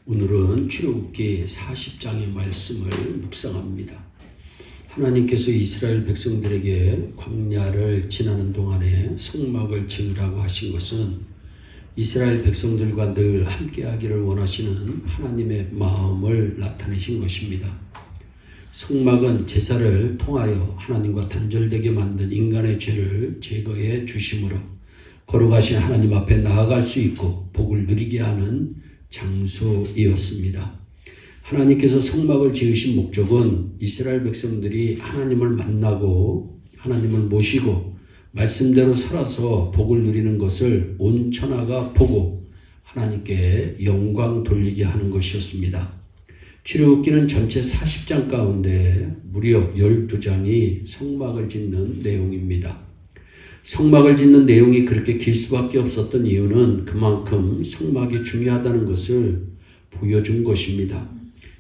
오늘은 출애굽기 40장의 말씀을 묵상합니다. 하나님께서 이스라엘 백성들에게 광야를 지나는 동안에 성막을 지으라고 하신 것은 이스라엘 백성들과 늘 함께하기를 원하시는 하나님의 마음을 나타내신 것입니다. 성막은 제사를 통하여 하나님과 단절되게 만든 인간의 죄를 제거해 주심으로 거룩하신 하나님 앞에 나아갈 수 있고 복을 누리게 하는 장소이었습니다. 하나님께서 성막을 지으신 목적은 이스라엘 백성들이 하나님을 만나고 하나님을 모시고 말씀대로 살아서 복을 누리는 것을 온 천하가 보고 하나님께 영광 돌리게 하는 것이었습니다. 출애굽기는 전체 40장 가운데 무려 12장이 성막을 짓는 내용입니다. 성막을 짓는 내용이 그렇게 길 수밖에 없었던 이유는 그만큼 성막이 중요하다는 것을 보여준 것입니다.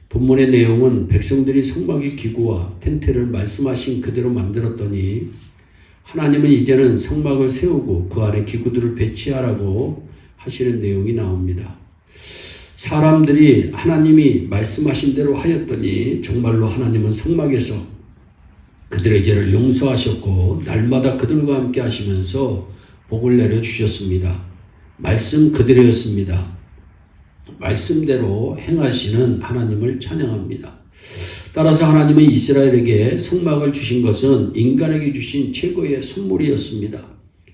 본문의 내용은 백성들이 성막의 기구와 텐트를 말씀하신 그대로 만들었더니 하나님은 이제는 성막을 세우고 그 안에 기구들을 배치하라고 하시는 내용이 나옵니다. 사람들이 하나님이 말씀하신 대로 하였더니 정말로 하나님은 성막에서 그들의 죄를 용서하셨고 날마다 그들과 함께 하시면서 복을 내려주셨습니다. 말씀 그대로였습니다. 말씀대로 행하시는 하나님을 찬양합니다. 따라서 하나님은 이스라엘에게 성막을 주신 것은 인간에게 주신 최고의 선물이었습니다.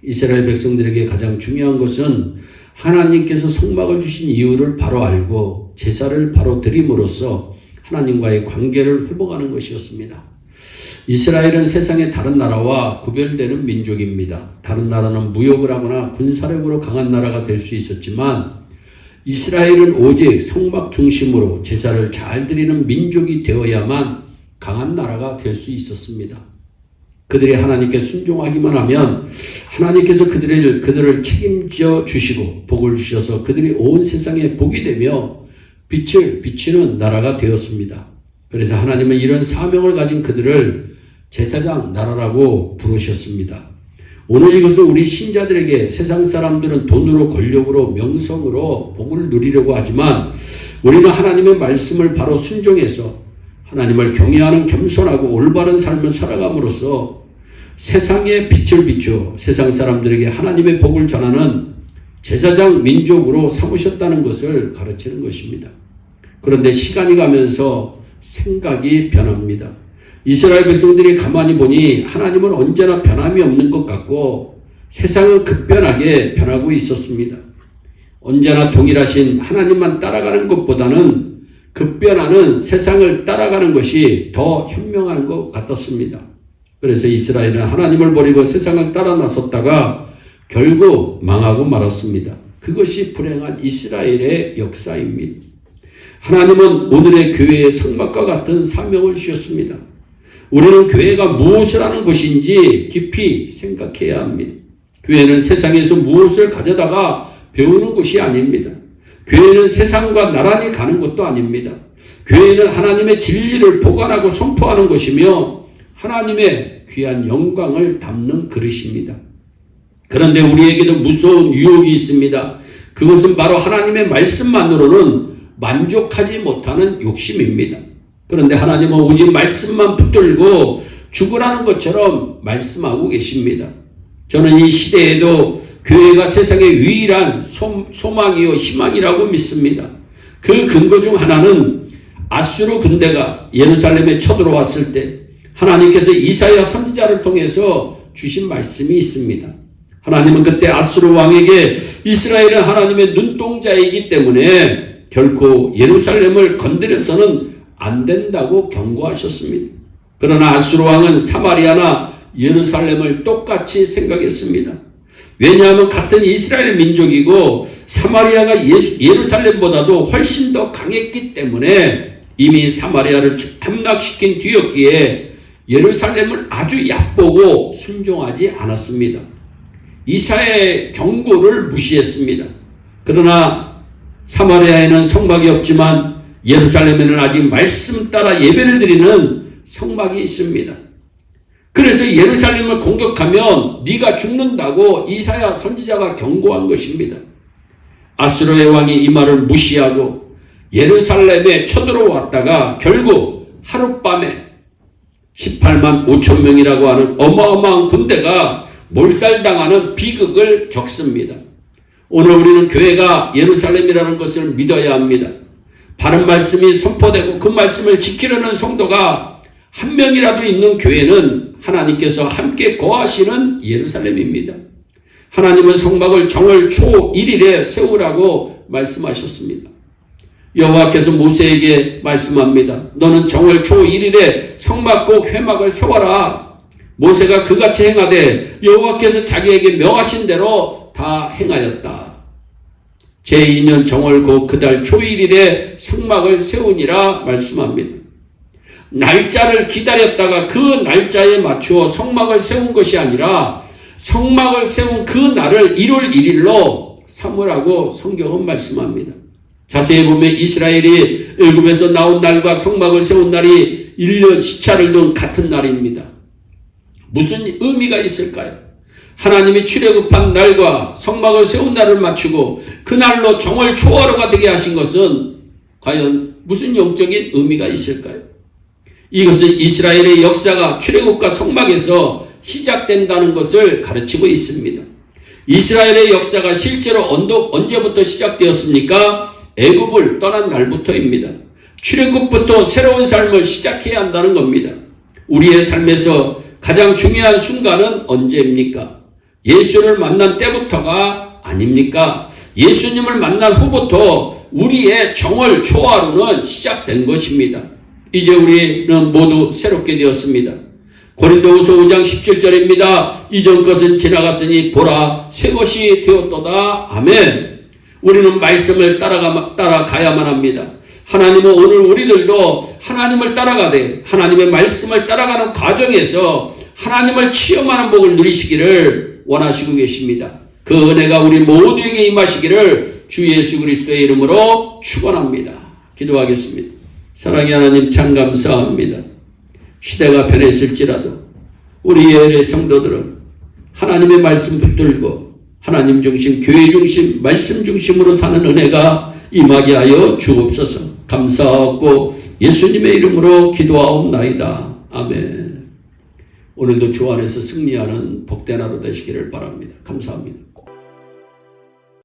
이스라엘 백성들에게 가장 중요한 것은 하나님께서 성막을 주신 이유를 바로 알고 제사를 바로 드림으로써 하나님과의 관계를 회복하는 것이었습니다. 이스라엘은 세상의 다른 나라와 구별되는 민족입니다. 다른 나라는 무역을 하거나 군사력으로 강한 나라가 될 수 있었지만 이스라엘은 오직 성막 중심으로 제사를 잘 드리는 민족이 되어야만 강한 나라가 될 수 있었습니다. 그들이 하나님께 순종하기만 하면 하나님께서 그들을 책임져 주시고 복을 주셔서 그들이 온 세상에 복이 되며 빛을 비치는 나라가 되었습니다. 그래서 하나님은 이런 사명을 가진 그들을 제사장 나라라고 부르셨습니다. 오늘 이것은 우리 신자들에게 세상 사람들은 돈으로 권력으로 명성으로 복을 누리려고 하지만 우리는 하나님의 말씀을 바로 순종해서 하나님을 경외하는 겸손하고 올바른 삶을 살아감으로써 세상에 빛을 비추어 세상 사람들에게 하나님의 복을 전하는 제사장 민족으로 삼으셨다는 것을 가르치는 것입니다. 그런데 시간이 가면서 생각이 변합니다. 이스라엘 백성들이 가만히 보니 하나님은 언제나 변함이 없는 것 같고 세상은 급변하게 변하고 있었습니다. 언제나 동일하신 하나님만 따라가는 것보다는 급변하는 세상을 따라가는 것이 더 현명한 것 같았습니다. 그래서 이스라엘은 하나님을 버리고 세상을 따라 나섰다가 결국 망하고 말았습니다. 그것이 불행한 이스라엘의 역사입니다. 하나님은 오늘의 교회의 성막과 같은 사명을 주셨습니다. 우리는 교회가 무엇을 하는 것인지 깊이 생각해야 합니다. 교회는 세상에서 무엇을 가져다가 배우는 곳이 아닙니다. 교회는 세상과 나란히 가는 것도 아닙니다. 교회는 하나님의 진리를 보관하고 선포하는 것이며 하나님의 귀한 영광을 담는 그릇입니다. 그런데 우리에게도 무서운 유혹이 있습니다. 그것은 바로 하나님의 말씀만으로는 만족하지 못하는 욕심입니다. 그런데 하나님은 오직 말씀만 붙들고 죽으라는 것처럼 말씀하고 계십니다. 저는 이 시대에도 교회가 세상의 유일한 소망이요 희망이라고 믿습니다. 그 근거 중 하나는 아수르 군대가 예루살렘에 쳐들어왔을 때 하나님께서 이사야 선지자를 통해서 주신 말씀이 있습니다. 하나님은 그때 아수르 왕에게 이스라엘은 하나님의 눈동자이기 때문에 결코 예루살렘을 건드려서는 안 된다고 경고하셨습니다. 그러나 아수르 왕은 사마리아나 예루살렘을 똑같이 생각했습니다. 왜냐하면 같은 이스라엘 민족이고 사마리아가 예루살렘보다도 훨씬 더 강했기 때문에 이미 사마리아를 함락시킨 뒤였기에 예루살렘을 아주 얕보고 순종하지 않았습니다. 이사야의 경고를 무시했습니다. 그러나 사마리아에는 성막이 없지만 예루살렘에는 아직 말씀 따라 예배를 드리는 성막이 있습니다. 그래서 예루살렘을 공격하면 네가 죽는다고 이사야 선지자가 경고한 것입니다. 아수르의 왕이 이 말을 무시하고 예루살렘에 쳐들어왔다가 결국 하룻밤에 18만 5천 명이라고 하는 어마어마한 군대가 몰살당하는 비극을 겪습니다. 오늘 우리는 교회가 예루살렘이라는 것을 믿어야 합니다. 바른 말씀이 선포되고 그 말씀을 지키려는 성도가 한 명이라도 있는 교회는 하나님께서 함께 거하시는 예루살렘입니다. 하나님은 성막을 정월 초 1일에 세우라고 말씀하셨습니다. 여호와께서 모세에게 말씀합니다. 너는 정월 초 1일에 성막 꼭 회막을 세워라. 모세가 그같이 행하되 여호와께서 자기에게 명하신 대로 다 행하였다. 제2년 정월 곧 그달 초 1일에 성막을 세우니라 말씀합니다. 날짜를 기다렸다가 그 날짜에 맞추어 성막을 세운 것이 아니라 성막을 세운 그 날을 1월 1일로 삼으라고 성경은 말씀합니다. 자세히 보면 이스라엘이 애굽에서 나온 날과 성막을 세운 날이 1년 시차를 둔 같은 날입니다. 무슨 의미가 있을까요? 하나님이 출애굽한 날과 성막을 세운 날을 맞추고 그날로 정월 초하루가 되게 하신 것은 과연 무슨 영적인 의미가 있을까요? 이것은 이스라엘의 역사가 출애굽과 성막에서 시작된다는 것을 가르치고 있습니다. 이스라엘의 역사가 실제로 언제부터 시작되었습니까? 애굽을 떠난 날부터입니다. 출애굽부터 새로운 삶을 시작해야 한다는 겁니다. 우리의 삶에서 가장 중요한 순간은 언제입니까? 예수를 만난 때부터가 아닙니까? 예수님을 만난 후부터 우리의 정월 초하루는 시작된 것입니다. 이제 우리는 모두 새롭게 되었습니다. 고린도후서 5장 17절입니다. 이전 것은 지나갔으니 보라 새 것이 되었도다. 아멘. 우리는 말씀을 따라가야만 합니다. 하나님은 오늘 우리들도 하나님을 따라가되 하나님의 말씀을 따라가는 과정에서 하나님을 체험하는 복을 누리시기를 원하시고 계십니다. 그 은혜가 우리 모두에게 임하시기를 주 예수 그리스도의 이름으로 축원합니다. 기도하겠습니다. 사랑의 하나님 참 감사합니다. 시대가 변했을지라도 우리 예언의 성도들은 하나님의 말씀 붙들고 하나님 중심, 교회 중심, 말씀 중심으로 사는 은혜가 임하게 하여 주옵소서. 감사하고 예수님의 이름으로 기도하옵나이다. 아멘. 오늘도 주 안에서 승리하는 복된 하루 되시기를 바랍니다. 감사합니다.